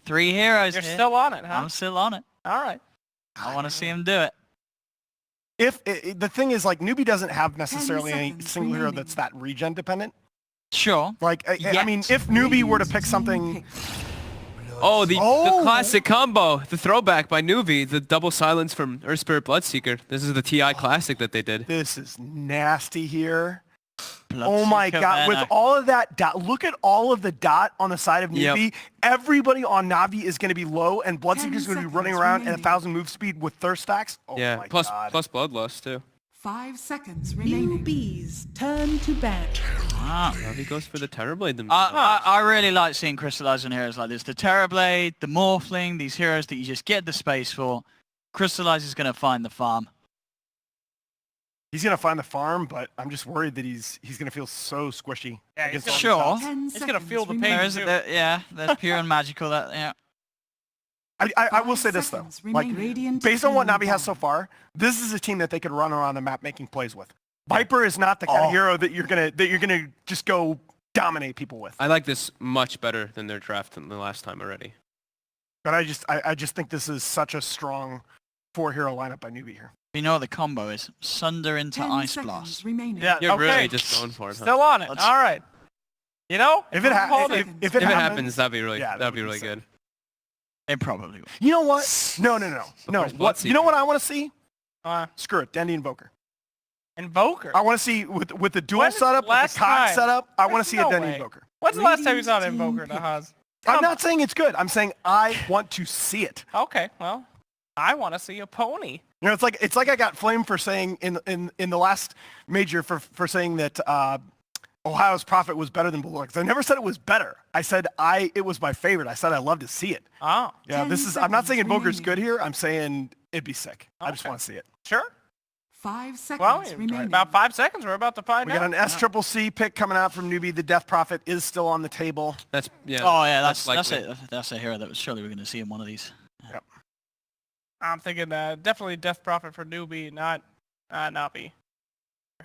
3 heroes You're here. still on it, huh? I'm still on it. All right. I want to see him do it. If the thing is, like, Newbie doesn't have necessarily 10 any seconds single hero remaining. that's that regen dependent. Sure. Like, I Yet. mean, if Newbie were to pick something, Oh, the classic combo, the throwback by Newbie, the double silence from Earth Spirit Bloodseeker. This is the TI classic that they did. this is nasty here. Bloodseeker Oh my god, with Venom. all of that dot, look at all of the dot on the side of Yep. Newbie. Everybody on Navi is going to be low, and Bloodseeker's going to be running seconds around at remaining. 1,000 move speed with thirst stacks. Oh Yeah, my plus god. Bloodlust too. 5 seconds remaining. Newbies, turn to ban. Ah. Newbie goes for the Terrorblade themselves. I really like seeing crystallizing heroes like this. The Terrorblade, the Morphling, these heroes that you just get the space for. Crystallize is going to find the farm. He's going to find the farm, but I'm just worried that he's going to feel so squishy. Yeah, he's against gonna- all the Sure. dots. 10 He's gonna feel the seconds pain. There remaining. is, yeah, there's pure and magical. That yeah. I will say this, though. 5 seconds Like, remaining. Radiant based on what team Navi has so down. far, this is a team that they could run around the map making plays with. Viper is not the kind of hero that you're gonna just go dominate people with. I like this much better than their draft than the last time already. But I just think this is such a strong 4-hero lineup by Newbie here. You know what the combo is? Sunder into 10 Ice seconds Blast. remaining. Yeah, You're okay. really just going for it, huh? Still on it. Let's- All right. You know, If it hold it. if If it happens, that'd be really yeah, that'd be would really sick. good. It probably will. You know what? No. course, What? You know what I want to see? Screw it, Dandy Invoker. Invoker. I want to see with the dual When is setup, the with last the COG time? setup. I want There's to see no a Dandy way. Invoker. When's the last time you saw an Radiant Invoker, team Nahaz? I'm not saying it's good. I'm saying I want to see it. Okay, well, I want to see a pony. You know, it's like I got flamed for saying in the last major for saying that Ohio's Prophet was better than Bulwarks. I never said it was better. I said it was my favorite. I said I love to see it. Oh, Yeah, 10 this is. I'm not saying seconds Invoker's remaining. good here. I'm saying it'd be sick. I just Okay. want to see it. sure. 5 seconds Well, remaining. about 5 seconds. We're about to find We out. got an SCCC pick coming out from Newbie. The Death Prophet is still on the table. That's yeah. Oh yeah, that's likely. it. That's a hero that surely we're going to see in one of these. I'm thinking definitely Death Prophet for Newbie, not Navi.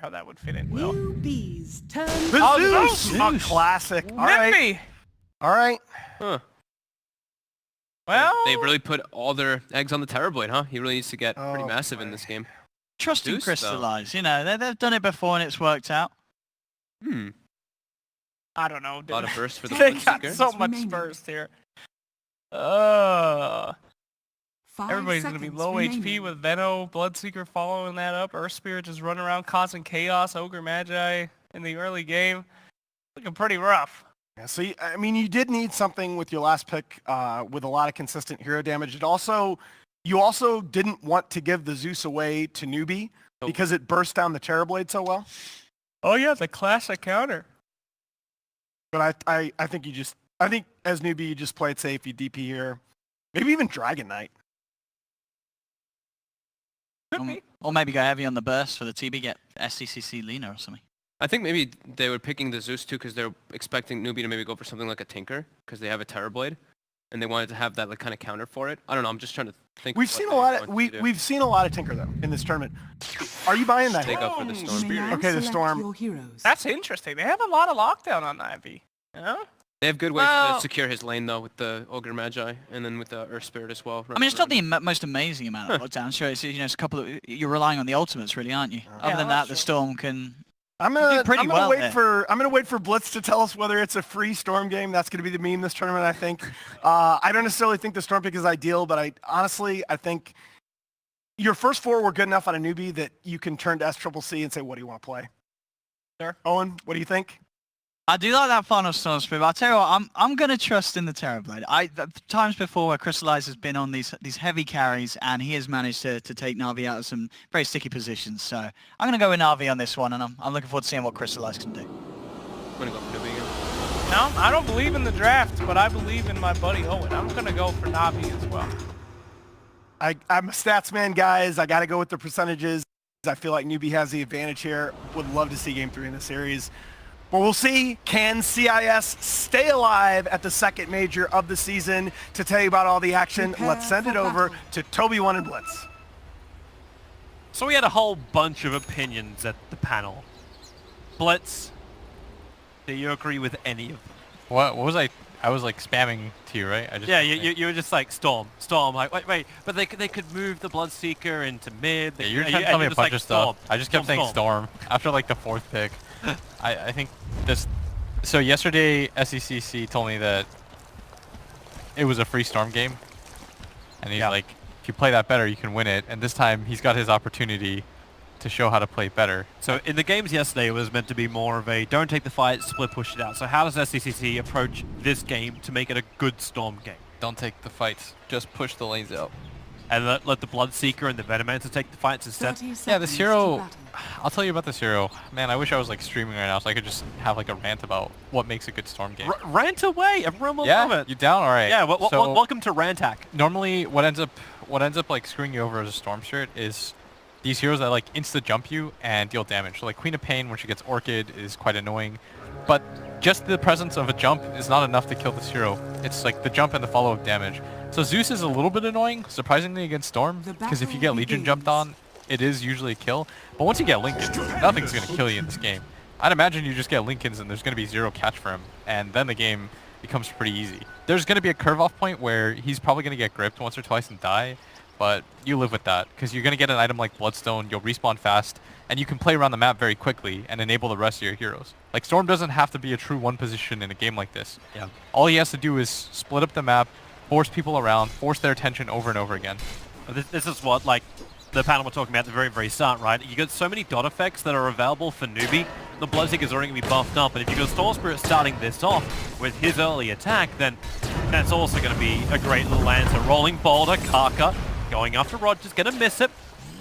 How that would fit in well. Newbies, turn The Oh, Zeus! Zeus! A classic. All right. Newbie! All right. Huh. Well, They really put all their eggs on the Terrorblade, huh? He really needs to get pretty Oh, massive in boy. this game. Trusting Zeus, though. Crystallize. You know, they've done it before and it's worked out. I don't know. A lot of Dude. bursts for the They got Bloodseeker. so much remaining. burst here. 5 Everybody's going to be seconds low HP remaining. with Veno, Bloodseeker following that up. Earth Spirit just running around causing chaos. Ogre Magi in the early game. Looking pretty rough. Yeah, so, I mean, you did need something with your last pick with a lot of consistent hero damage. You also didn't want to give the Zeus away to Newbie Nope. because it burst down the Terrorblade so well. Oh yeah, the classic counter. But I think I think as Newbie, you just play it safe. You DP here. Maybe even Dragon Knight. Could be. Or maybe go heavy on the burst for the TB, get SCCC Lena or something. I think maybe they were picking the Zeus too because they're expecting Newbie to maybe go for something like a Tinker because they have a Terrorblade, and they wanted to have that like kind of counter for it. I don't know. I'm just trying to think. We've what seen they a lot of want to do. we've seen a lot of Tinker though in this tournament. Are you buying that? They go for the You Storm. may now Okay, the select Storm. your heroes. That's interesting. They have a lot of lockdown on Ivy. You know? They have good ways Well- to secure his lane though with the Ogre Magi and then with the Earth Spirit as well. I mean, it's not the most amazing amount of lockdown. Sure, it's, it's a couple of... You're relying on the ultimates, really, aren't you? Other than that, that's the true. Storm can... I'm You gonna did pretty well there. I'm gonna wait for Blitz to tell us whether it's a free Storm game. That's gonna be the meme this tournament, I think. I don't necessarily think the Storm pick is ideal, but I think your first 4 were good enough on a Newbie that you can turn to SCCC and say, what do you want to play? Sure. Owen, what do you think? I do like that final Storm Spirit, but I'll tell you what, I'm going to trust in the Terrorblade. Times before where Crystallize has been on these heavy carries, and he has managed to take Na'Vi out of some very sticky positions. So I'm going to go with Na'Vi on this one, and I'm looking forward to seeing what Crystallize can do. I'm gonna go for Newbie again. No, I don't believe in the draft, but I believe in my buddy Owen. I'm going to go for Navi as well. I'm a stats man, guys. I got to go with the percentages. I feel like Newbie has the advantage here. Would love to see Game 3 in the series. But we'll see, can CIS stay alive at the second major of the season? To tell you about all the action, Prepare let's send for it over battle. to Toby1 and Blitz. So we had a whole bunch of opinions at the panel. Blitz, do you agree with any of them? What was I I was like spamming to you, right? I just Yeah, you were just like Storm. Like wait, but they could move the Bloodseeker into mid. Yeah, you're trying to tell me a bunch of stuff. I just kept saying Storm. after like the 4th pick. I think this. So yesterday, SECC told me that it was a free Storm game, and he's like, if you play that better, you can win it. And this time, he's got his opportunity to show how to play better. So in the games yesterday, it was meant to be more of a don't take the fight, split, push it out. So how does SECC approach this game to make it a good Storm game? Don't take the fights. Just push the lanes out. And let the Bloodseeker and the Venomancer take the fights instead? Yeah, this hero, I'll tell you about this hero. Man, I wish I was like streaming right now so I could just have like a rant about what makes a good Storm game. Rant away, everyone will Yeah, love it. you down? All right. Yeah, So welcome to Rantac. normally what ends up like screwing you over as a Storm spirit is these heroes that like insta jump you and deal damage. So like Queen of Pain when she gets Orchid is quite annoying, but just the presence of a jump is not enough to kill this hero. It's like the jump and the follow-up damage. So Zeus is a little bit annoying, surprisingly against Storm, because if you get Legion jumped on, it is usually a kill. But once you get Lincoln, nothing's going to kill you in this game. I'd imagine you just get Lincolns and there's going to be 0 catch for him, and then the game becomes pretty easy. There's going to be a curve-off point where he's probably going to get gripped once or twice and die, but you live with that, because you're going to get an item like Bloodstone, you'll respawn fast, and you can play around the map very quickly and enable the rest of your heroes. Like, Storm doesn't have to be a true one position in a game like this. Yeah. All he has to do is split up the map, force people around, force their attention over and over again. This is what, like, the panel we're talking about at the very, very start, right? You got so many dot effects that are available for Newbee. The Bloodseeker is already going to be buffed up, and if you got Storm Spirit starting this off with his early attack, then that's also going to be a great little answer. Rolling Boulder, Karka going after Roger's going to miss it.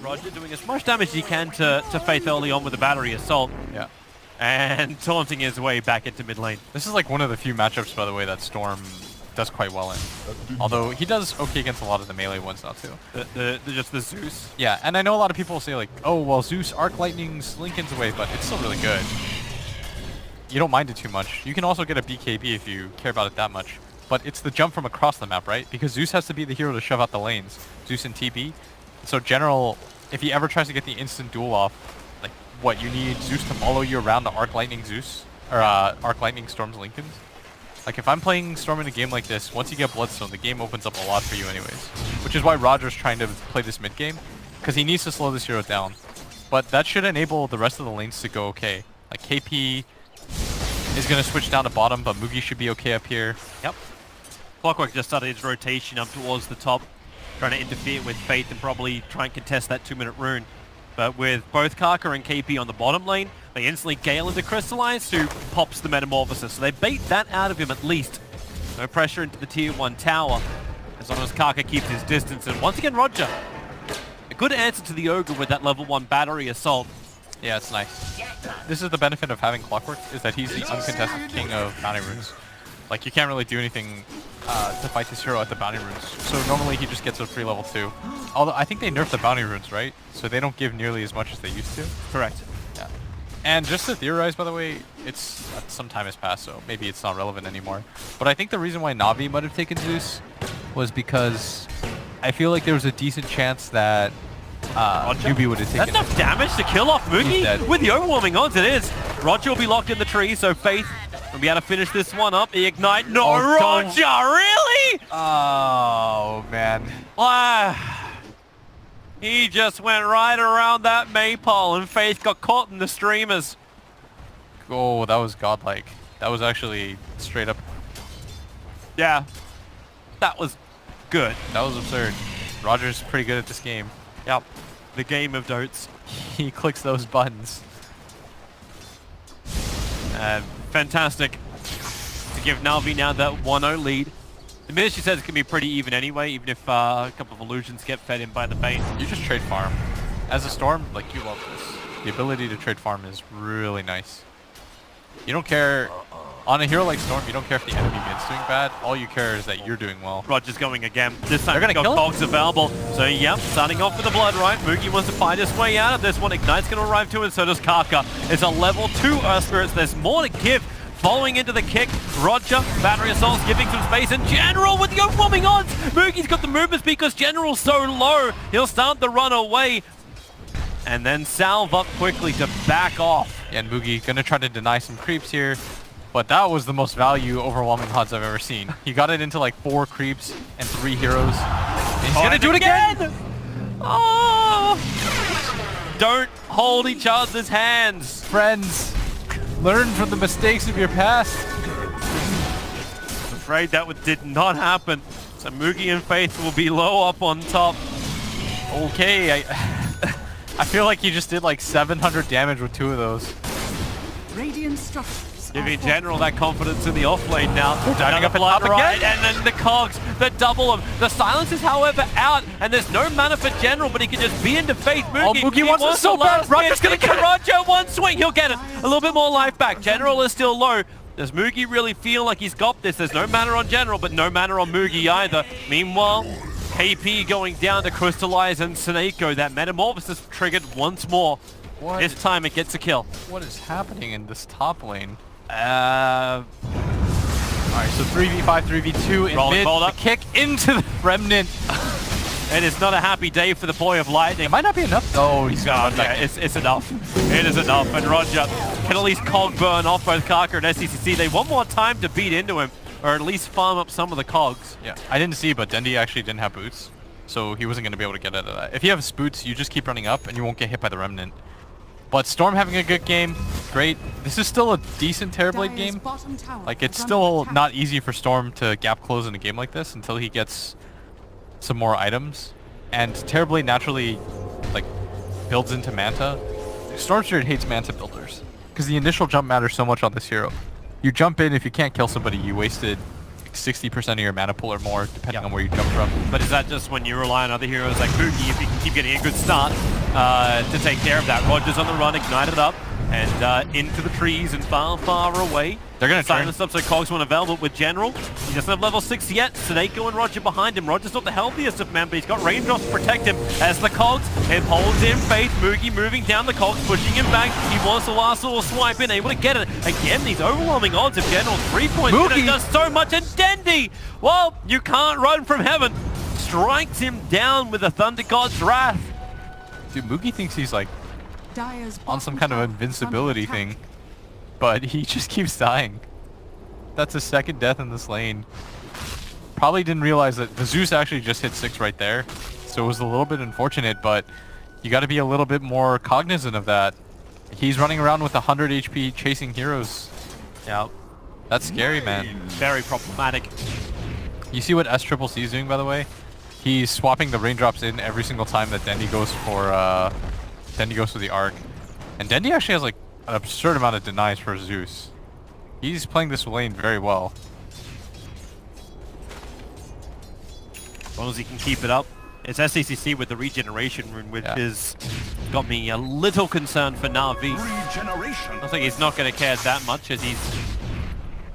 Roger doing as much damage as he can to Faith early on with the Battery Assault. Yeah. And taunting his way back into mid lane. This is like one of the few matchups, by the way, that Storm does quite well in. Although he does okay against a lot of the melee ones now too. Just the Zeus. Yeah, and I know a lot of people say like, oh, well, Zeus Arc Lightning's Lincoln's away, but it's still really good. You don't mind it too much. You can also get a BKB if you care about it that much. But it's the jump from across the map, right? Because Zeus has to be the hero to shove out the lanes. Zeus and TB. So General, if he ever tries to get the instant duel off, like, what, you need Zeus to follow you around to Arc Lightning Zeus? Or Arc Lightning Storm's Lincolns? Like, if I'm playing Storm in a game like this, once you get Bloodstone, the game opens up a lot for you anyways. Which is why Roger's trying to play this mid game, because he needs to slow this hero down. But that should enable the rest of the lanes to go okay. Like, KP is going to switch down to bottom, but Mugi should be okay up here. Yep. Clockwork just started his rotation up towards the top, trying to interfere with Faith and probably try and contest that 2-minute rune. But with both Karka and KP on the bottom lane, they instantly Gale into Crystallize, who pops the Metamorphosis. So they bait that out of him at least. No pressure into the tier 1 tower, as long as Karka keeps his distance. And once again, Roger, a good answer to the Ogre with that level 1 Battery Assault. Yeah, it's nice. This is the benefit of having Clockwork, is that he's the uncontested king of bounty runes. Like, you can't really do anything to fight this hero at the bounty runes. So normally he just gets a free level 2. Although I think they nerfed the bounty runes, right? So they don't give nearly as much as they used to. Correct. Yeah. And just to theorize, by the way, it's some time has passed, so maybe it's not relevant anymore. But I think the reason why Na'Vi might have taken Zeus was because I feel like there was a decent chance that Newbee would have taken. That's enough damage to kill off Mugi with the overwhelming odds. It is. Roger will be locked in the tree, so Faith will be able to finish this one up. Ignite. No, Oh, Roger, really? Oh, man. He just went right around that maypole, and Faith got caught in the streamers. Oh, that was godlike. That was actually straight up. Yeah, that was good. That was absurd. Roger's pretty good at this game. Yep, the game of Dotes. He clicks those buttons. Fantastic to give Na'Vi now that 1-0 lead. The ministry says it can be pretty even anyway, even if a couple of illusions get fed in by the bait. You just trade farm. As a Storm, like, you love this. The ability to trade farm is really nice. You don't care. On a hero like Storm, you don't care if the enemy mid's doing bad. All you care is that you're doing well. Roger's going again. This time They're gonna he's got kill him? Cogs available. So yep, starting off with the blood, right? Mugi wants to find his way out of this one. Ignite's going to arrive too, and so does Karka. It's a level 2 Earth Spirits. There's more to give. Following into the kick, Roger, Battery Assault's giving some space, and General with the overwhelming odds! Mugi's got the movements because General's so low, he'll start the run away, and then salve up quickly to back off. And Mugi gonna try to deny some creeps here. but that was the most value overwhelming odds I've ever seen. He got it into like 4 creeps and 3 heroes. And he's gonna do it again! Oh! Don't hold each other's hands. Friends, learn from the mistakes of your past. I'm afraid that did not happen. So Mugi and Faith will be low up on top. Okay, I feel like he just did like 700 damage with 2 of those. Radiant structures. Giving General that confidence in the off lane now. Diving up and blood up right, again. and then the cogs that double him. The silence is, however, out, and there's no mana for General, but he can just be into Faith. Oh, Mugi wants it so bad. Roger's gonna get it. Roger, one swing, he'll get it. A little bit more life back. General is still low. Does Mugi really feel like he's got this? There's no mana on General, but no mana on Mugi either. Meanwhile, KP going down to Crystallize and Seneko. That Metamorphosis triggered once more. What? This time it gets a kill. What is happening in this top lane? Alright, so 3v5, 3v2 in Rolling mid, ball the up. kick into the Remnant. It is not a happy day for the Boy of Lightning. It might not be enough. Oh, he's got Yeah, it's enough. It is enough. And Roger can at least cog burn off both Kaka and SCCC. They want more time to beat into him, or at least farm up some of the cogs. Yeah, I didn't see, but Dendi actually didn't have boots, so he wasn't going to be able to get out of that. If you have boots, you just keep running up and you won't get hit by the Remnant. But Storm having a good game, great. This is still a decent Terrorblade game. Like, it's still not easy for Storm to gap close in a game like this until he gets some more items. And Terrorblade naturally, like, builds into Manta. Storm Spirit hates Manta builders because the initial jump matters so much on this hero. You jump in, if you can't kill somebody, you wasted 60% of your mana pool or more, depending on where you jump from. But is that just when you rely on other heroes like Mugi, if you can keep getting a good start to take care of that? Roger's on the run, ignited up, and into the trees and far, far away. They're going to silence up so Cogs won't available with General. He doesn't have level 6 yet. Seneko and Roger behind him. Roger's not the healthiest of men, but he's got raindrops to protect him. As the Cogs, it holds in Faith. Mugi moving down the Cogs, pushing him back. He wants the last little swipe in, able to get it. Again, these overwhelming odds of General 3 points. It does so much. And Dendi, well, you can't run from heaven. Strikes him down with the Thunder God's Wrath. Dude, Mugi thinks he's like on some kind of invincibility thing, but he just keeps dying. That's his second death in this lane. Probably didn't realize that the Zeus actually just hit 6 right there, so it was a little bit unfortunate, but you got to be a little bit more cognizant of that. He's running around with 100 HP chasing heroes. Yeah, that's scary, man. Very problematic. You see what SCCC is doing, by the way? He's swapping the raindrops in every single time that Dendi goes for the arc. And Dendi actually has like an absurd amount of denies for Zeus. He's playing this lane very well. As long as he can keep it up. It's SCCC with the regeneration rune, which has got me a little concerned for Na'Vi. I think he's not going to care that much, as he's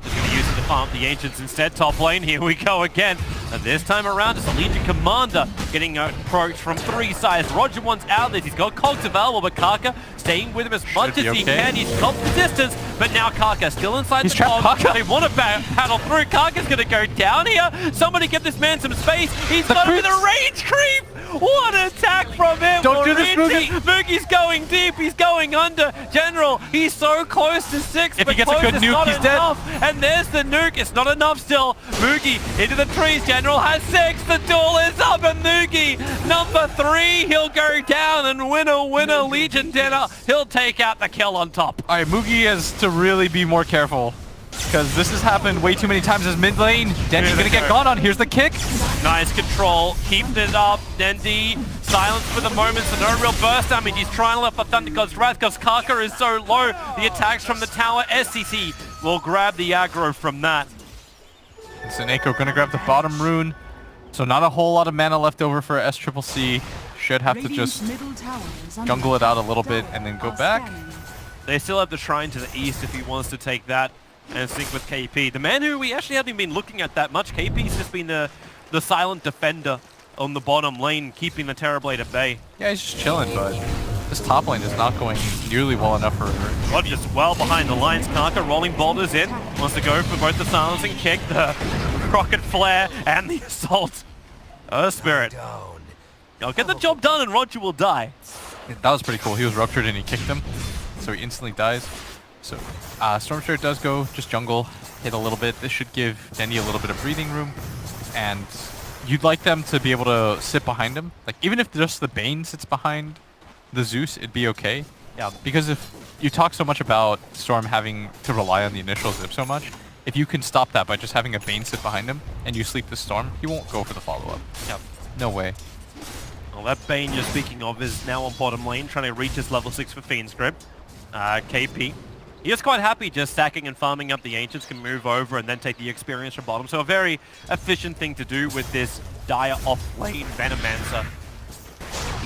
just going to use it to farm the Ancients instead. Top lane, here we go again. And this time around, it's a Legion Commander getting approached from 3 sides. Roger wants out this. He's got Cogs available, but Kaka staying with him as much as he can. He's got the distance, but now Kaka still inside the Cogs. They want to paddle through. Kaka's going to go down here. Somebody give this man some space. He's got him with a range creep. What an attack from him. Don't do this, Mugi. Mugi's going deep. He's going under. General, he's so close to 6, if but he gets a good nuke, he's enough. And there's the nuke. It's not enough still. Mugi into the trees. General has 6. The duel is up, and Mugi, number 3, he'll go down, and winner, Legion dinner. He'll take out the kill on top. All right, Mugi has to really be more careful, because this has happened way too many times as mid lane. Dendi's gonna get gone on. Here's the kick. Nice control, keeping it up. Dendi, silence for the moment, so no real burst damage. He's trying to let the Thunder God's Wrath because Kaka is so low. The attacks from the tower, SCC will grab the aggro from that. Seneko gonna grab the bottom rune, so not a whole lot of mana left over for SCCC. Should have to just jungle it out a little bit and then go back. They still have the Shrine to the east if he wants to take that and sync with KP. The man who we actually haven't been looking at that much. KP's just been the silent defender on the bottom lane, keeping the Terrorblade at bay. Yeah, he's just chilling, but this top lane is not going nearly well enough for her. Roger's well behind the lines. Kaka rolling boulders in. Wants to go for both the silencing kick, the rocket flare, and the assault. Spirit. I'll get the job done and Roger will die. That was pretty cool. He was ruptured and he kicked him, so he instantly dies. So Storm Spirit does go just jungle, hit a little bit. This should give Dendy a little bit of breathing room, and you'd like them to be able to sit behind him. Like even if just the Bane sits behind the Zeus, it'd be okay. Yeah, because if you talk so much about Storm having to rely on the initial zip so much, if you can stop that by just having a Bane sit behind him and you sleep the Storm, he won't go for the follow-up. Yep. No way. Well, that Bane you're speaking of is now on bottom lane, trying to reach his level 6 for Fiend's Grip. KP. He is quite happy just stacking and farming up the Ancients, can move over and then take the experience from bottom. So a very efficient thing to do with this dire off-lane Venomancer.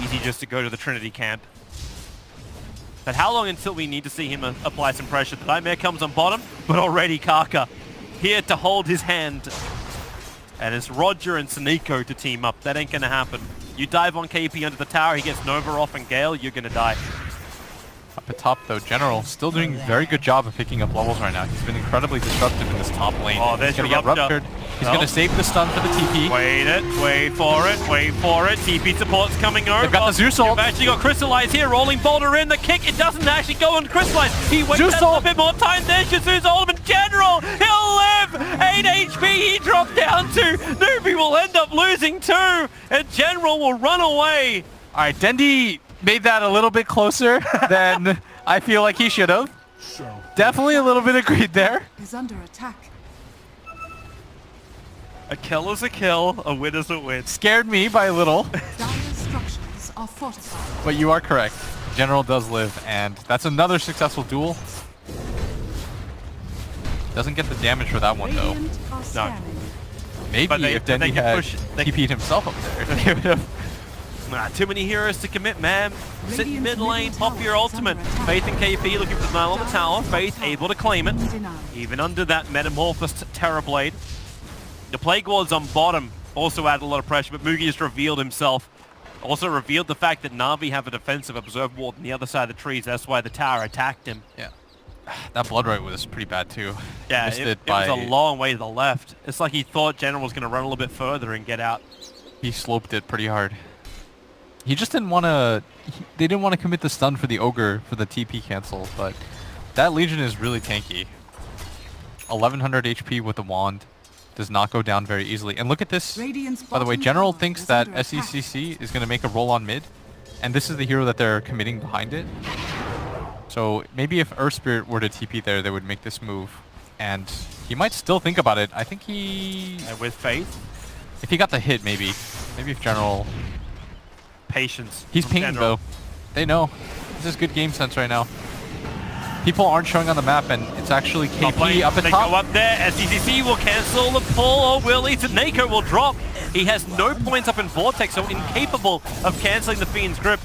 Easy just to go to the Trinity camp. But how long until we need to see him apply some pressure? The Nightmare comes on bottom, but already Kaka here to hold his hand. And it's Roger and Saniko to team up. That ain't gonna happen. You dive on KP under the tower, he gets Nova off and Gale, you're gonna die. Up at top though, General still doing a very good job of picking up levels right now. He's been incredibly disruptive in this top lane. Oh, there's He's gonna get ruptured. He's gonna save the stun for the TP. Wait for it. TP support's coming over. They've got the Zeus ult. You've actually got Crystallize here, rolling Boulder in. The kick, it doesn't actually go on Crystallize. He waits a little bit more time. There's Jesus Ultimate General. He'll live. 8 HP he dropped down to. Newbee will end up losing 2. And General will run away. All right, Dendy made that a little bit closer than I feel like he should have. Definitely a little bit of greed there. Is under attack. A kill is a kill, a win is a win. Scared me by a little. Dire structures are fortified. But you are correct. General does live, and that's another successful duel. Doesn't get the damage for that one, though. Radiant are scanning. Maybe if Dendy had TP'd himself up there. Too many heroes to commit, man. Sit mid lane, pop your ultimate. Faith and KP looking for the Nile on the tower. Faith able to claim it. Even under that Metamorphosed Terrorblade. The Plague Ward's on bottom. Also added a lot of pressure, but Mugi has revealed himself. Also revealed the fact that Na'Vi have a defensive Observe Ward on the other side of the trees. That's why the tower attacked him. Yeah. That Blood Right was pretty bad too. Yeah, it was a long way to the left. It's like he thought General was going to run a little bit further and get out. He sloped it pretty hard. He just didn't want to... They didn't want to commit the stun for the Ogre for the TP cancel, but that Legion is really tanky. 1100 HP with the wand. Does not go down very easily. And look at this. By the way, General thinks that SECC is going to make a roll on mid, and this is the hero that they're committing behind it. So maybe if Earth Spirit were to TP there, they would make this move. And he might still think about it. I think he... And with Faith? If he got the hit, maybe. Maybe if General... Patience. He's pinging though. They know. This is good game sense right now. People aren't showing on the map, and it's actually KP up at they top. Go up there. SECC will cancel the pull, or will he? Taneko will drop. He has no points up in Vortex, so incapable of cancelling the Fiend's Grip.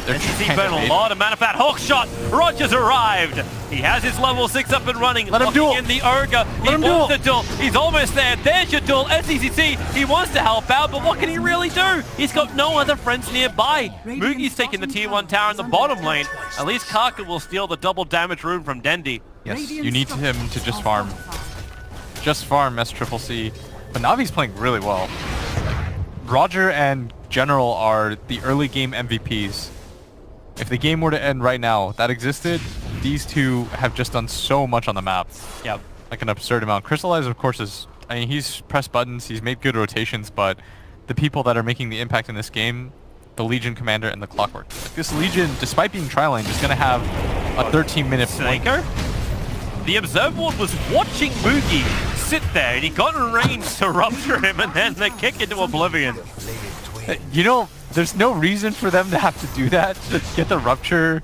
SECC burn a lot of mana for that hook shot. Rogers arrived. He has his level 6 up and running. Let him duel. In the Ogre. He wants the duel. He's almost there. There's your duel. SECC. He wants to help out, but what can he really do? He's got no other friends nearby. Mugi's taking the tier 1 tower in the bottom lane. At least Kaka will steal the double damage rune from Dendy. Yes, you need him to just farm. Just farm SCCC. But Navi's playing really well. Roger and General are the early game MVPs. If the game were to end right now, that existed, these two have just done so much on the map. Yep. Like an absurd amount. Crystallize, of course, is... I mean, he's pressed buttons, he's made good rotations, but the people that are making the impact in this game, the Legion Commander and the Clockwork. Like this Legion, despite being tri-lane, is going to have a 13-minute Snaker? The Observe Ward was watching Mugi sit there, and he got in range to rupture him, and then they kick into oblivion. You know, there's no reason for them to have to do that, to get the rupture,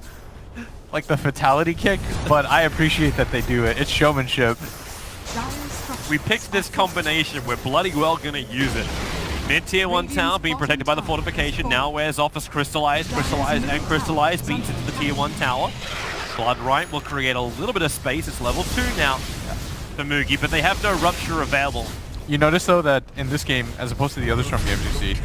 like the fatality kick, but I appreciate that they do it. It's showmanship. We picked this combination, we're bloody well gonna use it. Mid-tier 1 tower being protected by the fortification, now wears off as Crystallize. Crystallize and Crystallize beats into the tier 1 tower. Blood Right will create a little bit of space, it's level 2 now for Mugi, but they have no rupture available. You notice though that in this game, as opposed to the other Storm games you see,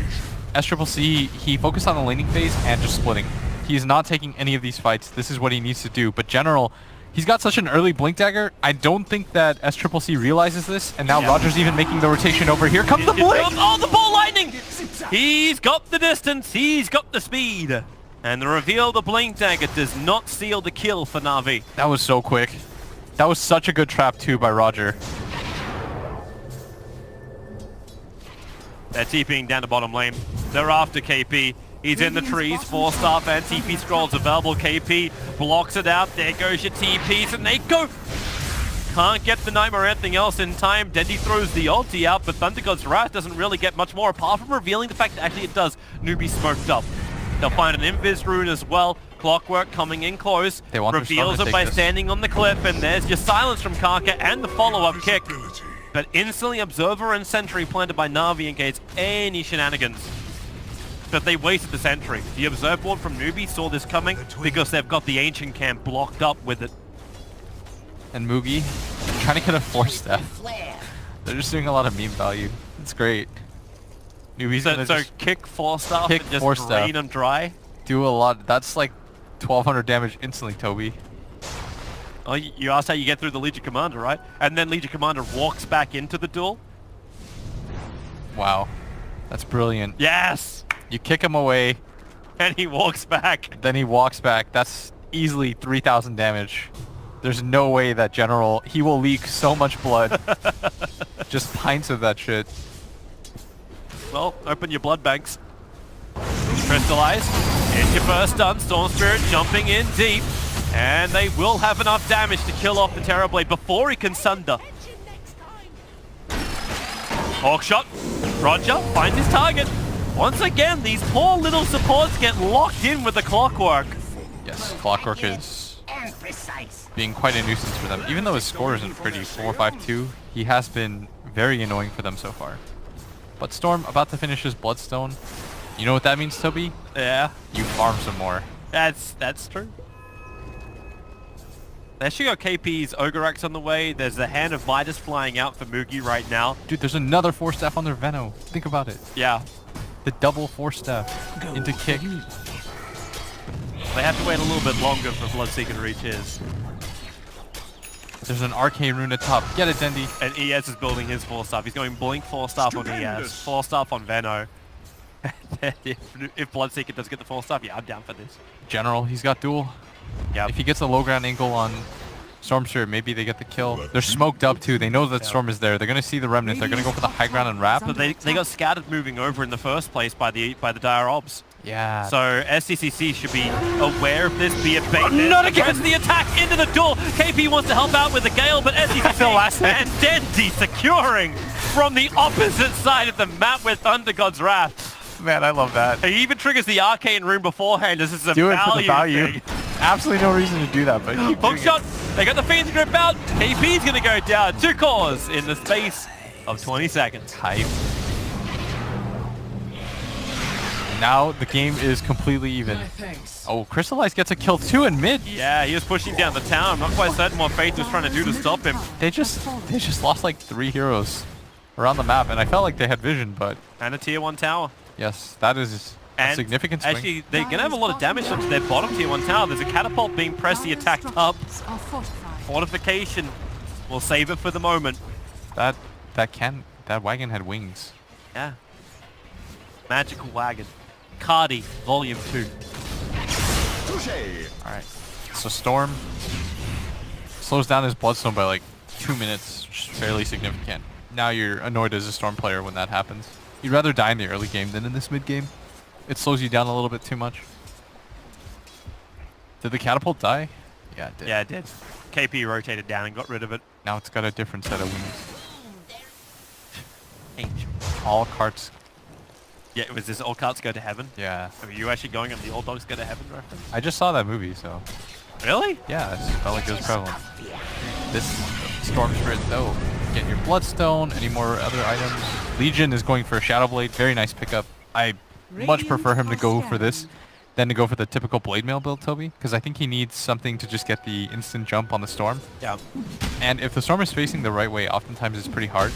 SCCC, he focused on the laning phase and just splitting. He's not taking any of these fights. This is what he needs to do. But General, he's got such an early Blink Dagger. I don't think that SCCC realizes this. And now Roger's even making the rotation over. Here comes the Blink! Oh, the ball lightning! He's got the distance. He's got the speed. And the reveal of the Blink Dagger does not seal the kill for Na'Vi. That was so quick. That was such a good trap too by Roger. They're TPing down the bottom lane. They're after KP. He's in the trees. 4-star and TP scrolls available. KP blocks it out. There goes your TPs and they go. Can't get the Nightmare or anything else in time. Dendy throws the ulti out, but Thunder God's Wrath doesn't really get much more apart from revealing the fact that actually it does. Newbee smoked up. They'll find an Invis rune as well. Clockwork coming in close. They want reveals it by standing on the cliff, and there's your silence from Kaka and the follow-up kick. But instantly Observer and Sentry planted by Na'Vi against any shenanigans. But they wasted the Sentry. The Observe board from Newbee saw this coming because they've got the Ancient Camp blocked up with it. And Mugi trying to get a 4-step. They're just doing a lot of meme value. It's great. Newbee's gonna So just kick 4-star kick and just 4-star. drain them dry. do a lot. That's like 1200 damage instantly, Toby. Oh, you asked how you get through the Legion Commander, right? And then Legion Commander walks back into the duel. Wow. That's brilliant. Yes! You kick him away, And he walks back. then he walks back. That's easily 3000 damage. There's no way that General... He will leak so much blood. Just pints of that shit. Well, open your blood banks. Crystallize. It's your first stun. Storm Spirit jumping in deep. And they will have enough damage to kill off the Terrorblade before he can sunder. Hawkshot. Roger finds his target. Once again, these poor little supports get locked in with the Clockwork. Yes, Clockwork is being quite a nuisance for them. Even though his score isn't pretty, 4-5-2, he has been very annoying for them so far. But Storm about to finish his Bloodstone. You know what that means, Toby? Yeah, You farm some more. that's true. They actually got KP's Ogre Axe on the way. There's the Hand of Midas flying out for Mugi right now. Dude, there's another 4-staff on their Veno. Think about it. Yeah, The double 4-staff into kick. they have to wait a little bit longer for Bloodseeker to reach his. There's an arcane rune at top. Get it, Dendy. And ES is building his 4-staff. He's going Blink 4-staff on ES, 4-staff on Veno. if Bloodseeker does get the 4-staff, yeah, I'm down for this. General, he's got duel. Yeah, If he gets a low ground angle on Storm Spirit, maybe they get the kill. They're smoked up too. They know that Storm is there. They're going to see the remnant. They're going to go for the high ground and wrap. but they got scattered moving over in the first place by the Dire Obs. Yeah. So SCCC should be aware of this, be it bait. Not again! The attack into the duel. KP wants to help out with the Gale, but SCCC and Dendy securing from the opposite side of the map with Thunder God's Wrath. Man, I love that. He even triggers the Arcane Rune beforehand. This is a Do it for the value. thing. Absolutely no reason to do that, but keep doing it. Hookshot. They got the Fiend's Grip out. KP's going to go down. 2 cores in the space of 20 seconds. Hype. Now the game is completely even. Oh, Crystallize gets a kill too in mid. Yeah, he was pushing down the tower. I'm not quite certain what Faith was trying to do to stop him. They just lost like 3 heroes around the map, and I felt like they had vision, but And a tier 1 tower. yes, that is a And significant swing. actually, they're going to have a lot of damage onto their bottom tier 1 tower. There's a catapult being pressed. He attacked up. Fortification. We'll save it for the moment. That wagon had wings. Yeah. Magical wagon. Cardi, Volume 2. All right. So Storm slows down his Bloodstone by like 2 minutes, which is fairly significant. Now you're annoyed as a Storm player when that happens. You'd rather die in the early game than in this mid game. It slows you down a little bit too much. Did the catapult die? Yeah, it did. Yeah, it did. KP rotated down and got rid of it. Now it's got a different set of wings. Angel. All carts. Yeah, was this All Carts Go to Heaven? Yeah. Are you actually going on the All Dogs Go to Heaven reference? I just saw that movie, so Really? yeah, it felt like it was prevalent. This Storm Spirit, though, getting your Bloodstone, any more other items. Legion is going for a Shadow Blade, very nice pickup. I much prefer him to go for this than to go for the typical Blade Mail build, Toby, because I think he needs something to just get the instant jump on the Storm. Yeah. And if the Storm is facing the right way, oftentimes it's pretty hard.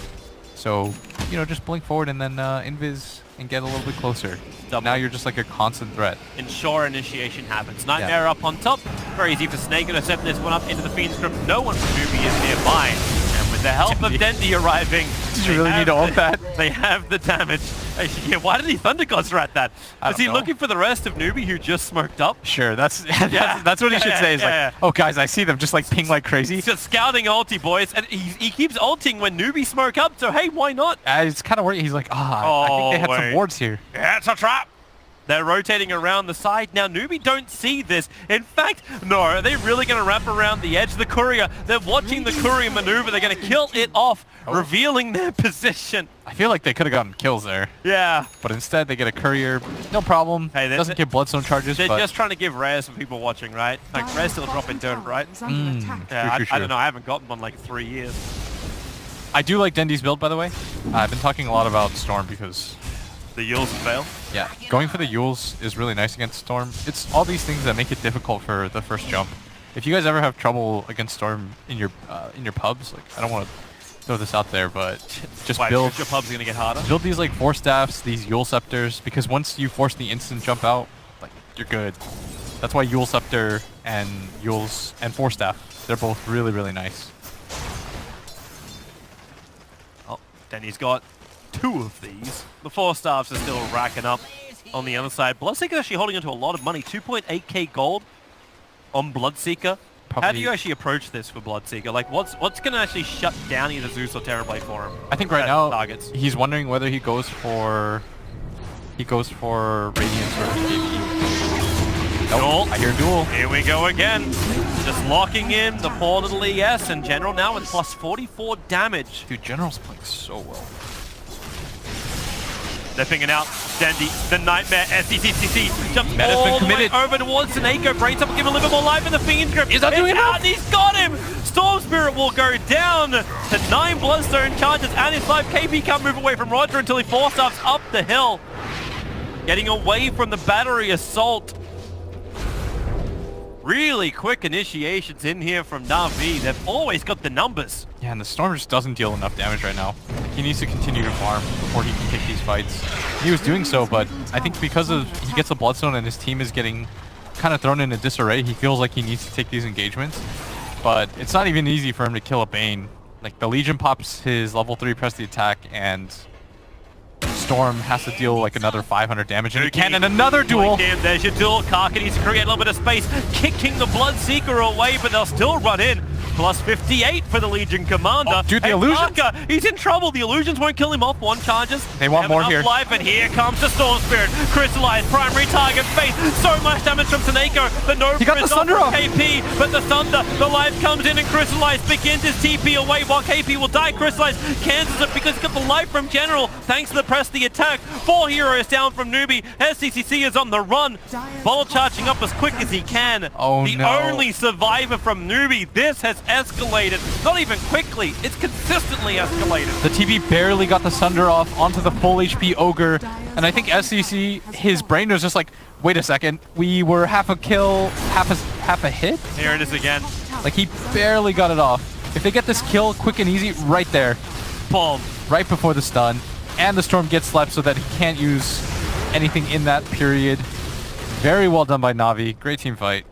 So, you know, just blink forward and then invis and get a little bit closer. Double. Now you're just like a constant threat. Ensure initiation happens. Nightmare up on top. Very easy for Snake to set this one up into the Fiend's Grip. No one from Newbee is nearby. And with the help of Dendy arriving... Did you really need to ult that? They have the damage. Yeah, why did he Thunder God's rat that? Is he looking for the rest of Newbee who just smoked up? Sure, that's that's what he should say. Is like, oh guys, I see them just like ping like crazy. He's just scouting ulti, boys, and he keeps ulting when Newbee smoke up. So hey, why not? It's kind of weird. He's like, I think they had some wards here. Yeah, it's a trap. They're rotating around the side. Now, Newbee don't see this. In fact, no, are they really going to wrap around the edge? The courier, they're watching the courier maneuver. They're going to kill it off, revealing their position. I feel like they could have gotten kills there. Yeah. But instead, they get a courier. No problem. Hey, doesn't give Bloodstone charges. They're but just trying to give rares for people watching, right? Like, rares still drop in Dota, right? Yeah, true. I don't know. I haven't gotten one in like 3 years. I do like Dendy's build, by the way. I've been talking a lot about Storm because... The Yules fail? Yeah, going for the Yules is really nice against Storm. It's all these things that make it difficult for the first jump. If you guys ever have trouble against Storm in your pubs, like I don't want to throw this out there, but just build your pub's gonna get harder. Build these like Force Staffs, these Yule Scepters, because once you force the instant jump out, like you're good. That's why Yule Scepter and Yules and Force Staff, they're both really, really nice. Oh, Denny's got 2 of these. The 4 staffs are still racking up on the other side. Bloodseeker actually holding onto a lot of money. 2.8k gold on Bloodseeker. How do you actually approach this for Bloodseeker? Like, what's going to actually shut down either Zeus or Terrorblade for him? I think right now targets. He's wondering whether he goes for Radiance or KP. Nope, I hear Duel. Here we go again. Just locking in the poor little ES and General now with plus 44 damage. Dude, General's playing so well. They're pinging out Dandy, the Nightmare, SCCC, jumps Meta's all been the committed. way over towards Seneko, brains up, give him a little bit more life in the Fiend's Grip. Is that doing enough? He's got him! Storm Spirit will go down to 9 Bloodstone charges and his 5 KP can't move away from Roger until he force-ups up the hill. Getting away from the battery assault. Really quick initiations in here from Na'Vi. They've always got the numbers. Yeah, and the Storm just doesn't deal enough damage right now. He needs to continue to farm before he can take these fights. He was doing so, but I think because of he gets a Bloodstone and his team is getting kind of thrown into disarray, he feels like he needs to take these engagements. But it's not even easy for him to kill a Bane. Like, the Legion pops his level 3 press the attack, and Storm has to deal like another 500 damage, and he can in another duel. There's your duel. Karka needs to create a little bit of space, kicking the Bloodseeker away, but they'll still run in. Plus 58 for the Legion Commander. Oh, dude, the illusions. Karka, he's in trouble. The illusions won't kill him off. 1 charges. They want more here. Life, and here comes the Storm Spirit. Crystallized, primary target, face. So much damage from Seneko. The Nova he got the Thunder off. KP, but the Thunder, the life comes in, and Crystallized begins his TP away while KP will die. Crystallized cancels it because he's got the life from General thanks to the press the attack. 4 heroes down from Newbee. SCCC is on the run. Ball charging up as quick as he can. Oh, the no. only survivor from Newbee. This has escalated. Not even quickly. It's consistently escalated. The TB barely got the Sunder off onto the full HP Ogre. And I think SCC, his brain was just like, wait a second, we were half a kill, half a hit? Here it is again. Like, he barely got it off. If they get this kill quick and easy, right there. Boom. Right before the stun. And the Storm gets slept so that he can't use anything in that period. Very well done by Na'Vi. Great team fight.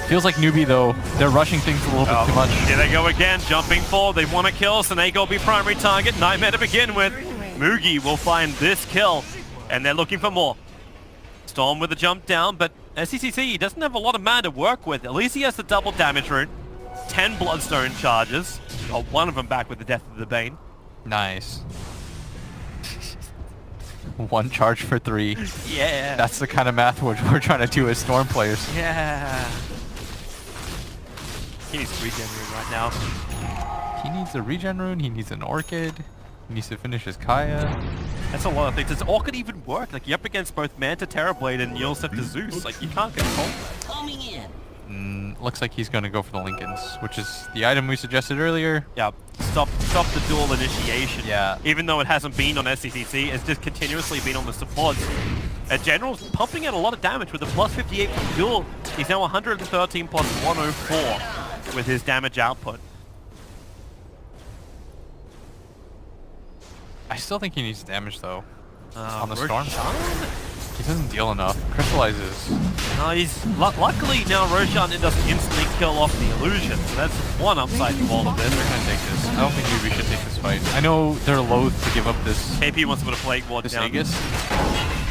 Feels like Newbee, though, they're rushing things a little bit too much. Here they go again, jumping forward. They want to kill. Seneko will be primary target. Nightmare to begin with. Mugi will find this kill, and they're looking for more. Storm with a jump down, but SCCC doesn't have a lot of mana to work with. At least he has the double damage rune. 10 Bloodstone charges. Got 1 of them back with the death of the Bane. Nice. 1 charge for 3. Yeah. That's the kind of math we're trying to do as Storm players. Yeah. He needs to regen rune right now. He needs a regen rune, he needs an Orchid, he needs to finish his Kaya. That's a lot of things. Does Orchid even work? Like, you're up against both Manta, Terrorblade, and Yule Scepter Zeus. Like, you can't control that. Looks like he's going to go for the Lincolns, which is the item we suggested earlier. Yeah, stop the dual initiation. Yeah. Even though it hasn't been on SCCC, it's just continuously been on the supports. General's pumping out a lot of damage with the plus 58 from duel. He's now 113 plus 104 with his damage output. I still think he needs damage, though, on the Roshan? Storm. He doesn't deal enough. Crystallizes. No, luckily now Roshan doesn't instantly kill off the illusion, so that's one upside to all of this. They're gonna take this. I don't think Newbee should take this fight. I know they're loath to give up this. KP wants to put a plague ward down. Aegis.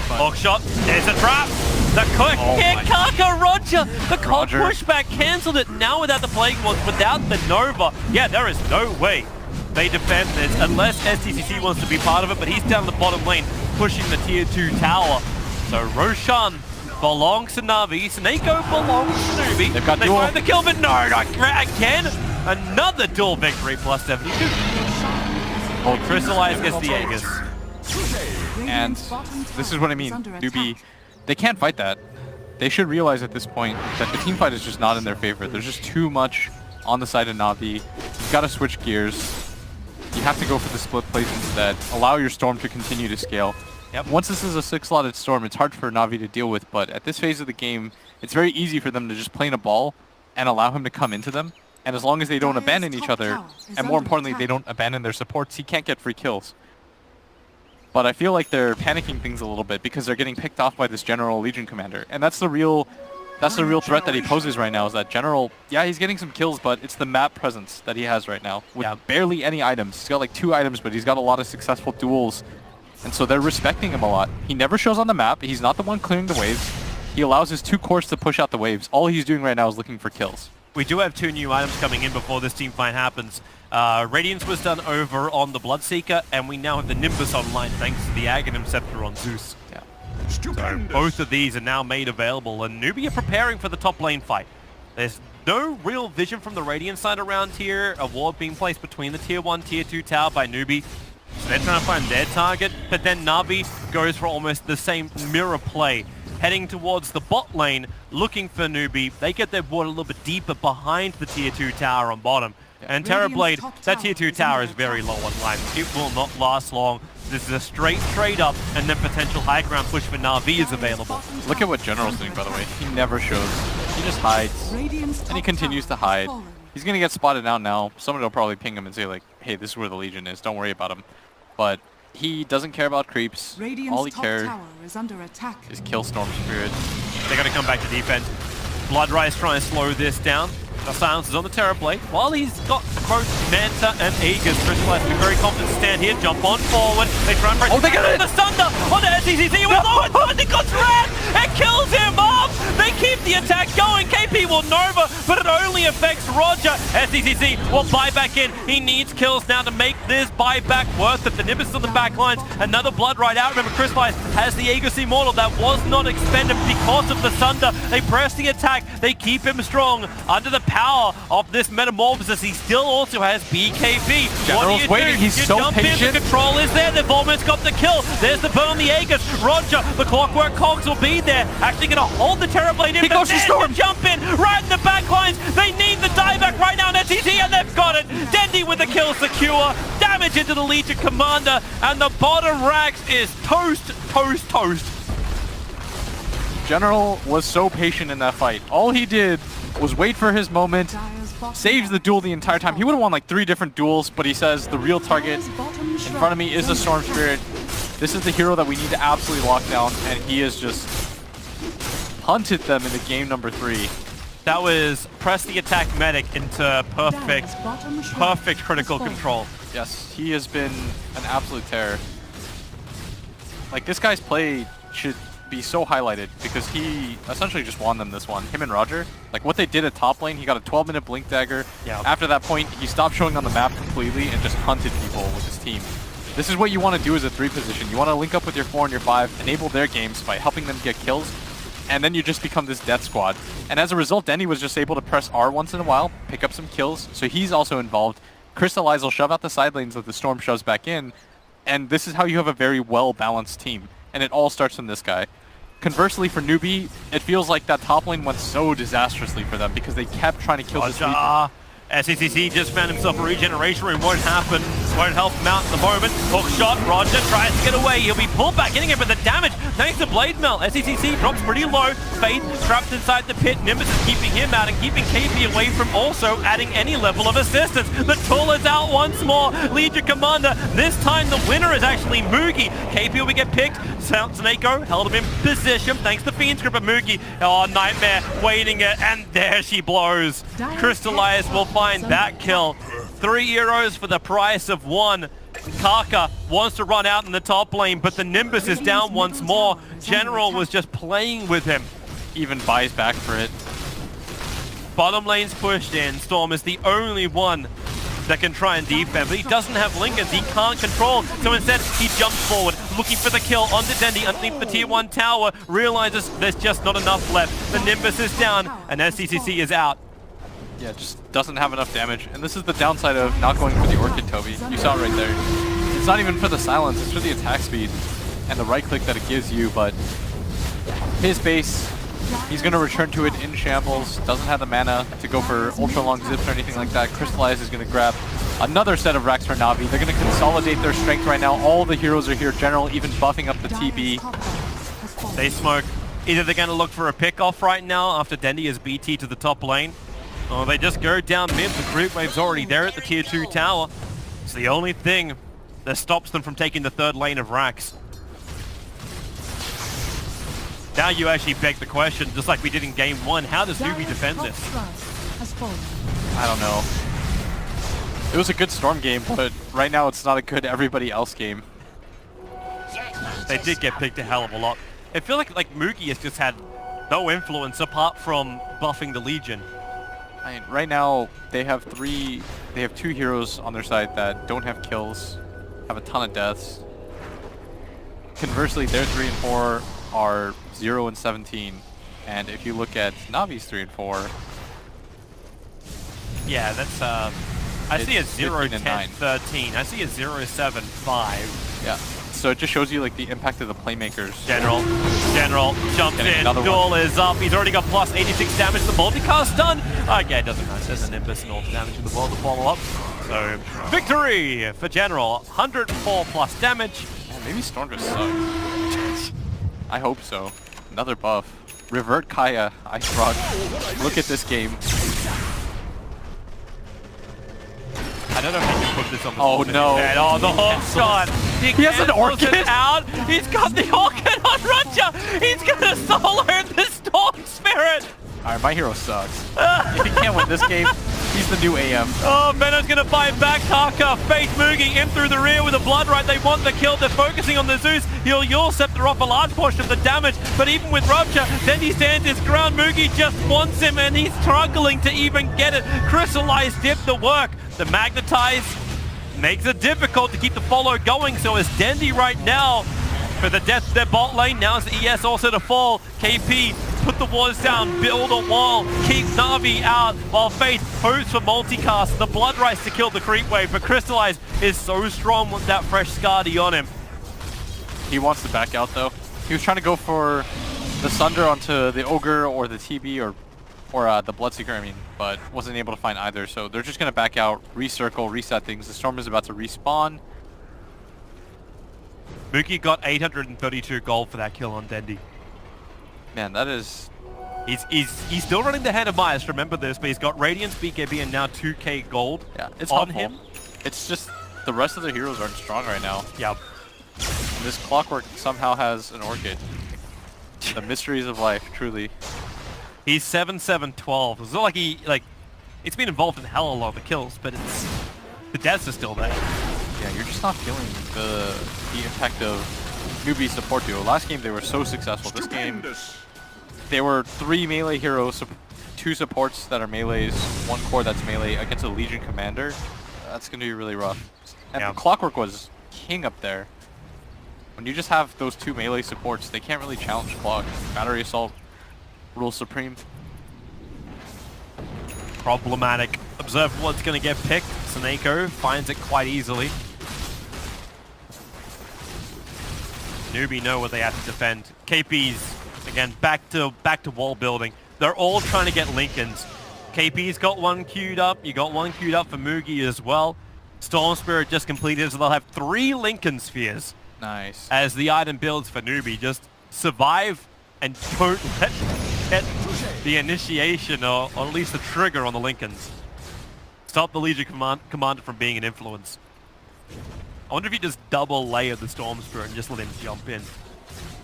Hook shot, there's a trap! The quick hit, Kaka, Roger! The cold pushback cancelled it, now without the plague ward, without the Nova. Yeah, there is no way they defend this unless STCC wants to be part of it, but he's down the bottom lane pushing the tier 2 tower. So Roshan belongs to Navi, Snako belongs to Newbee. They've got they duel. find the kill, but no, not again! Another duel victory plus 72. Oh, Crystallize gets the Aegis. And this is what I mean. Newbee, they can't fight that. They should realize at this point that the team fight is just not in their favor. There's just too much on the side of Navi. You've got to switch gears. You have to go for the split plays instead. Allow your Storm to continue to scale. Yep. Once this is a 6-slotted Storm, it's hard for Navi to deal with, but at this phase of the game, it's very easy for them to just play in a ball and allow him to come into them. And as long as they don't abandon each other, and more importantly, they don't abandon their supports, he can't get free kills. But I feel like they're panicking things a little bit because they're getting picked off by this General Legion Commander. And that's the real threat that he poses right now, is that General, yeah, he's getting some kills, but it's the map presence that he has right now with barely any items. He's got like 2 items, but he's got a lot of successful duels. And so they're respecting him a lot. He never shows on the map. He's not the one clearing the waves. He allows his 2 cores to push out the waves. All he's doing right now is looking for kills. We do have 2 new items coming in before this team fight happens. Radiance was done over on the Bloodseeker, and we now have the Nimbus online thanks to the Aghanim Scepter on Zeus. Yeah. So both of these are now made available, and Newbee are preparing for the top lane fight. There's no real vision from the Radiant side around here. A ward being placed between the tier 1, tier 2 tower by Newbee. So they're trying to find their target, but then Navi goes for almost the same mirror play. Heading towards the bot lane, looking for Newbee. They get their ward a little bit deeper behind the tier 2 tower on bottom. And Terrorblade, that tier 2 tower is very low on life. It will not last long. This is a straight trade up, and then potential high ground push for Na'Vi is available. Look at what General's doing, by the way. He never shows. He just hides, and he continues to hide. He's going to get spotted out now. Someone will probably ping him and say, like, hey, this is where the Legion is. Don't worry about him. But he doesn't care about creeps. All he cares is kill Storm Spirit. They're going to come back to defense. Bloodrise trying to slow this down. The silence is on the Terrorblade. While he's got both Manta and Aegis, Crystallize to be very confident to stand here, jump on forward. They try and break they got it! the Sunder on the SCCC with low, and it got ran! It kills him off! They keep the attack going. KP will Nova, but it only affects Roger. SCCC will buy back in. He needs kills now to make this buyback worth it. The Nimbus on the back lines. Another Blood right out. Remember, Crystallize has the Aegis Immortal that was not expended because of the Sunder. They press the attack. They keep him strong. Under the power of this Metamorphosis, he still also has BKB. General's waiting. He's you so jump patient. In, the control is there. They've almost got the kill. There's the burn on the Aegis. Roger, the Clockwork Cogs will be there. Actually going to hold the Terrorblade in. He goes for Storm. Jump in right in the back lines. They need the dieback right now in STC, and they've got it. Dendy with the kill secure. Damage into the Legion Commander, and the bottom racks is toast, toast, toast. General was so patient in that fight. All he did was wait for his moment, saves the duel the entire time. He would have won like 3 different duels, but he says the real target in front of me is the Storm Spirit. This is the hero that we need to absolutely lock down, and he has just hunted them in the game number 3. That was press the attack medic into perfect critical control. Yes, he has been an absolute terror. Like, this guy's play should be so highlighted because he essentially just won them this one. Him and Roger, like what they did at top lane, he got a 12-minute blink dagger. Yeah. After that point, he stopped showing on the map completely and just hunted people with his team. This is what you want to do as a 3 position. You want to link up with your 4 and your 5, enable their games by helping them get kills, and then you just become this death squad. And as a result, Denny was just able to press R once in a while, pick up some kills, so he's also involved. Crystallize will shove out the side lanes that the Storm shoves back in, and this is how you have a very well-balanced team. And it all starts from this guy. Conversely, for Newbee, it feels like that top lane went so disastrously for them because they kept trying to kill this Legion. SCCC just found himself a regeneration room. Won't happen. Won't help him out at the moment. Hook shot. Roger tries to get away. He'll be pulled back, getting him with the damage. Thanks to Blade Melt. SCCC drops pretty low. Faith trapped inside the pit. Nimbus is keeping him out and keeping KP away from also adding any level of assistance. The tool is out once more. Legion Commander. This time the winner is actually Moogie. KP will get picked. Snako held him in position thanks to Fiend's Grip of Moogie. Oh, Nightmare waiting it, and there she blows. Crystallize will find that kill. 3 heroes for the price of 1. Kaka wants to run out in the top lane, but the Nimbus is down once more. General was just playing with him. Even buys back for it. Bottom lane's pushed in. Storm is the only one that can try and defend, but he doesn't have Lincolns. He can't control, so instead he jumps forward, looking for the kill onto Dendi underneath the tier 1 tower, realizes there's just not enough left. The Nimbus is down, and SCCC is out. Yeah, just doesn't have enough damage. And this is the downside of not going for the Orchid, Toby. You saw it right there. It's not even for the silence, it's for the attack speed and the right click that it gives you, but his base, he's going to return to it in shambles, doesn't have the mana to go for ultra long zips or anything like that. Crystallize is going to grab another set of racks for Navi. They're going to consolidate their strength right now. All the heroes are here. General even buffing up the TB. They smoke. Either they're going to look for a pick-off right now after Dendi is BT to the top lane, or they just go down mid. The creep wave's already there at the tier 2 tower. It's the only thing that stops them from taking the 3rd lane of racks. Now you actually beg the question, just like we did in game 1, how does Newbee defend this? I don't know. It was a good Storm game, but right now it's not a good everybody else game. They did get picked a hell of a lot. I feel like Moogie has just had no influence apart from buffing the Legion. I mean, right now they have 2 heroes on their side that don't have kills, have a ton of deaths. Conversely, their 3 and 4 are 0 and 17, and if you look at Navi's 3 and 4, yeah, that's I see a 0, 10, 13. I see a 0, 7, 5. Yeah. So it just shows you like the impact of the playmakers. General jumps in. Duel is up. He's already got plus 86 damage. The multicast done. Okay, it doesn't matter. There's an Nimbus and all the damage in the world to follow up. So victory for General. 104 plus damage. Man, maybe Storm just sucks. I hope so. Another buff. Revert Kaya. Ice Frog. Look at this game. I don't know if he can put this on the Oh no. head. Oh, the hook shot. He has an Orchid out. He's got the Orchid on Roger. He's gonna solo the Storm Spirit. Alright, my hero sucks. If he can't win this game, he's the new AM. Oh, Menno's gonna fight back. Kaka, Faith Moogie in through the rear with a Blood Right. They want the kill. They're focusing on the Zeus. He'll Yule Scepter off a large portion of the damage, but even with Rupture, then he stands his ground. Moogie just wants him, and he's struggling to even get it. Crystallize dip the work. The Magnetize makes it difficult to keep the follow going, so it's Dendi right now for the death of their bot lane. Now it's the ES also to fall. KP, put the walls down, build a wall, keep Navi out, while Faith hopes for multicast. The Blood Rice to kill the creep wave, but Crystallize is so strong with that fresh Scardy on him. He wants to back out though. He was trying to go for the Sunder onto the Ogre or the TB or the Bloodseeker, I mean, but wasn't able to find either. So they're just going to back out, recircle, reset things. The Storm is about to respawn. Mookie got 832 gold for that kill on Dendi. Man, that is... He's still running the hand of bias, remember this, but he's got Radiance, BKB, and now 2k gold it's on helpful. him. It's just the rest of the heroes aren't strong right now. Yep. And this Clockwork somehow has an Orchid. The mysteries of life, truly. He's 7-7-12. It's not like it's been involved in hell a lot of the kills, but the deaths are still there. Yeah, you're just not feeling the impact of Newbie support duo. Last game they were so successful. This game, there were 3 melee heroes, 2 supports that are melees, 1 core that's melee against a Legion commander. That's going to be really rough. And Clockwork was king up there. When you just have those 2 melee supports, they can't really challenge Clock. Battery Assault rules supreme. Problematic. Observe what's going to get picked. Snako finds it quite easily. Newbie know what they have to defend. KP's again back to wall building. They're all trying to get Lincolns. KP's got 1 queued up. You got 1 queued up for Moogie as well. Storm Spirit just completed, so they'll have 3 Lincoln Spheres. Nice. As the item builds for Newbie, just survive and don't let get the initiation or at least the trigger on the Lincolns. Stop the Legion commander from being an influence. I wonder if you just double layer the Storm Spirit and just let him jump in.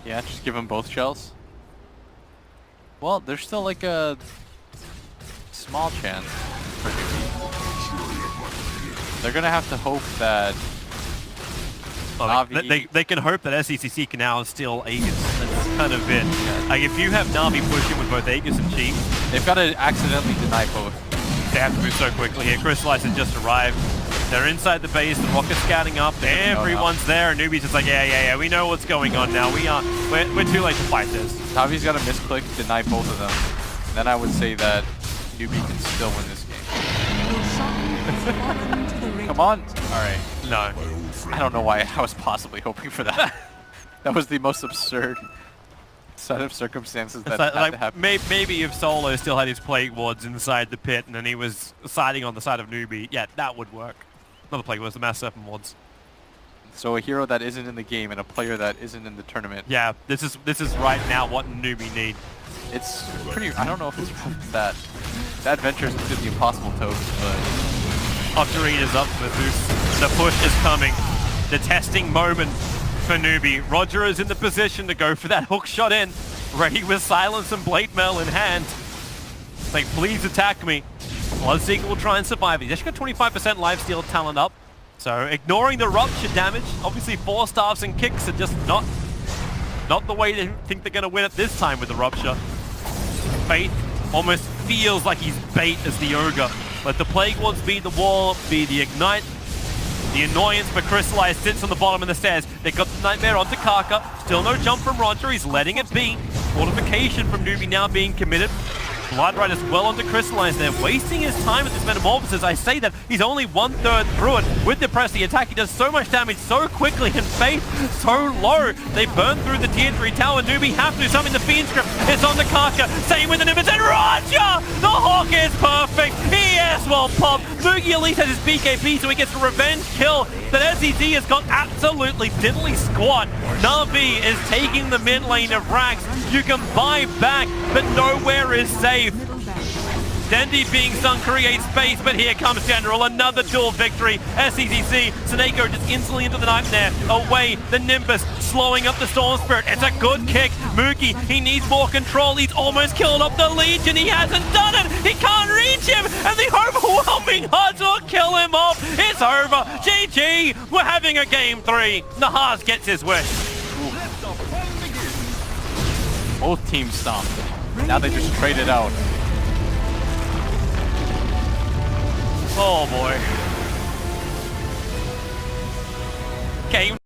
Yeah, just give them both shells. Well, there's still like a small chance for Newbee. They're gonna have to hope that Navi... They can hope that SECC can now steal Aegis. That's kind of it. Like, if you have Navi pushing with both Aegis and Chief, They've got to accidentally deny both. they have to move so quickly here. Crystallize has just arrived. They're inside the base. The Rocket's scouting up. Everyone's there. And Newbee's just like, yeah. We know what's going on now. We're too late to fight this. Navi's got to misclick, deny both of them. And then I would say that Newbee can still win this game. Come on. All right. No. I don't know why I was possibly hoping for that. That was the most absurd set of circumstances that had to happen. Maybe if Solo still had his Plague Wards inside the pit and then he was siding on the side of Newbee, yeah, that would work. Not the Plague Wards, the Mass Serpent Wards. So a hero that isn't in the game and a player that isn't in the tournament. Yeah, this is right now what Newbee need. It's pretty... I don't know if it's that. That Venture is the impossible token, but... Octarina's up for the Zeus. The push is coming. The testing moment for Newbee. Roger is in the position to go for that hook shot in. Ready with Silence and Blade Mail in hand. It's like, please attack me. Bloodseeker will try and survive. He's actually got 25% lifesteal talent up. So ignoring the rupture damage, obviously 4 staffs and kicks are just not the way they think they're going to win it this time with the rupture. Faith almost feels like he's bait as the Ogre. Let the Plague Wards be the wall, be the ignite. The annoyance for Crystallize sits on the bottom of the stairs. They got the Nightmare onto Kaka. Still no jump from Roger. He's letting it be. Fortification from Newbee now being committed. Bloodrite is well onto Crystallize. They're wasting his time with this Metamorphosis. I say that he's only 1/3 through it. With the press, the attack, he does so much damage so quickly, and Faith so low. They burn through the tier 3 tower. Newbee have to do something. The Fiend Script is on the Kaka. Same with the Nimbus, and Roger! The Hawk is perfect. He as well popped. Mugi at least has his BKB, so he gets a revenge kill. But SEC has got absolutely diddly squat. Navi is taking the mid lane of Rax. You can buy back, but nowhere is safe. Dendi being stung creates space, but here comes General, another duel victory. SECC, Snako just instantly into the Nightmare. Away, the Nimbus, slowing up the Storm Spirit. It's a good kick. Mugi, he needs more control. He's almost killed up the Legion. He hasn't done it. He can't reach him, and the overwhelming odds will kill him off. It's over. GG. We're having a game 3. Nahaz gets his wish. Both teams stomped. Now they just traded out. Oh boy. Game